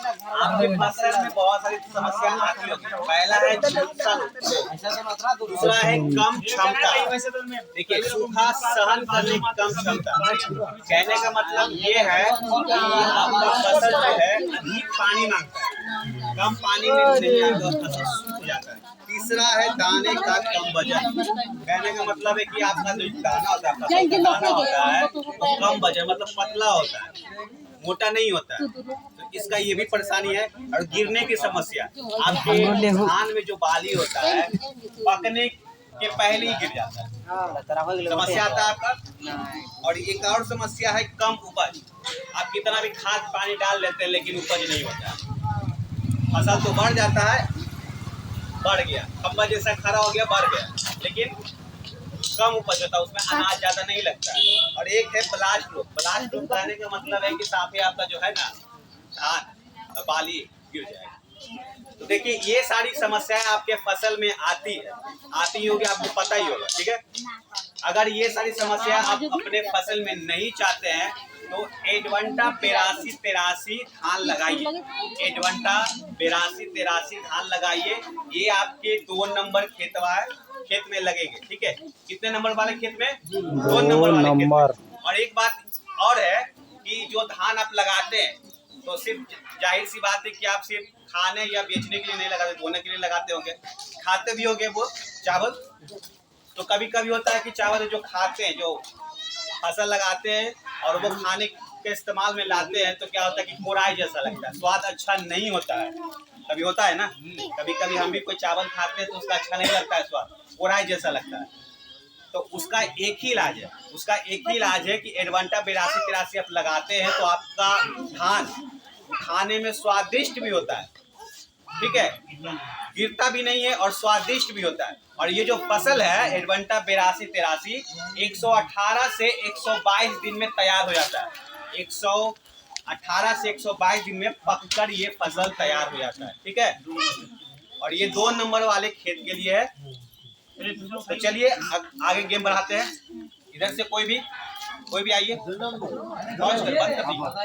आपके फसल में बहुत सारी समस्या आती होगी। पहला है झुलसा, दूसरा है कम क्षमता। देखिए, सूखा सहन करने की कम क्षमता। कहने का मतलब ये है कि आपका फसल जो है अधिक पानी मांगता है, कम पानी में नहीं आपका फसल सूख जाता है। तीसरा है दाने का कम वजन। कहने का मतलब है कि आपका जो दाना होता है, फसल का दाना होता है, वो कम वजन मतलब पतला होता है, मोटा नहीं होता है। तो इसका ये भी परेशानी है। और गिरने की समस्या, आपके धान में जो बाली होता है पकने के पहले ही गिर जाता है, समस्या आता है आपका। और एक और समस्या है कम उपज। आप कितना भी खाद पानी डाल लेते हैं लेकिन उपज नहीं होता है। फसल तो बढ़ जाता है, बढ़ गया, खम्बा जैसा खड़ा हो गया, बढ़ गया, लेकिन कम उपज होता है, उसमें अनाज ज्यादा नहीं लगता है। और एक है ब्लास्ट रोग। ब्लास्ट रोग कहने का मतलब है कि साफे आपका जो है ना धान बाली गिर जाएगा। तो देखिए, ये सारी समस्याएं आपके फसल में आती होगी, आपको पता ही होगा, ठीक है। अगर ये सारी समस्या आप अपने फसल में नहीं चाहते हैं तो एडवंटा 8283 धान लगाइए। एडवंटा 8283 धान लगाइए। ये आपके 2 नंबर खेत में लगेंगे, ठीक है। कितने नंबर वाले खेत में? 2 नंबर वाले खेत में। और एक बात और है कि जो धान आप लगाते हैं तो सिर्फ जाहिर सी बात है कि आप सिर्फ खाने या बेचने के लिए नहीं लगाते, धोने के लिए लगाते होंगे, खाते भी होंगे वो चावल। तो कभी कभी होता है कि चावल जो खाते हैं, जो फसल लगाते हैं और वो खाने के इस्तेमाल में लाते हैं, तो क्या होता है कि कोराई जैसा लगता है, स्वाद अच्छा नहीं होता है। कभी होता है ना, कभी कभी हम भी कोई चावल खाते हैं तो उसका अच्छा नहीं लगता है, स्वाद कोराई जैसा लगता है। तो उसका एक ही इलाज है कि एडवांटा 8283 आप लगाते हैं तो आपका धान खाने में स्वादिष्ट भी होता है, ठीक है, गिरता भी नहीं है और स्वादिष्ट भी होता है। और ये जो फसल है एडवांटा 8283 118 से 122 दिन में तैयार हो जाता है। 118 से 122 दिन में पककर ये फसल तैयार हो जाता है, ठीक है। और ये 2 नंबर वाले खेत के लिए है। तो चलिए आगे गेम बढ़ाते हैं। इधर से कोई भी आइए।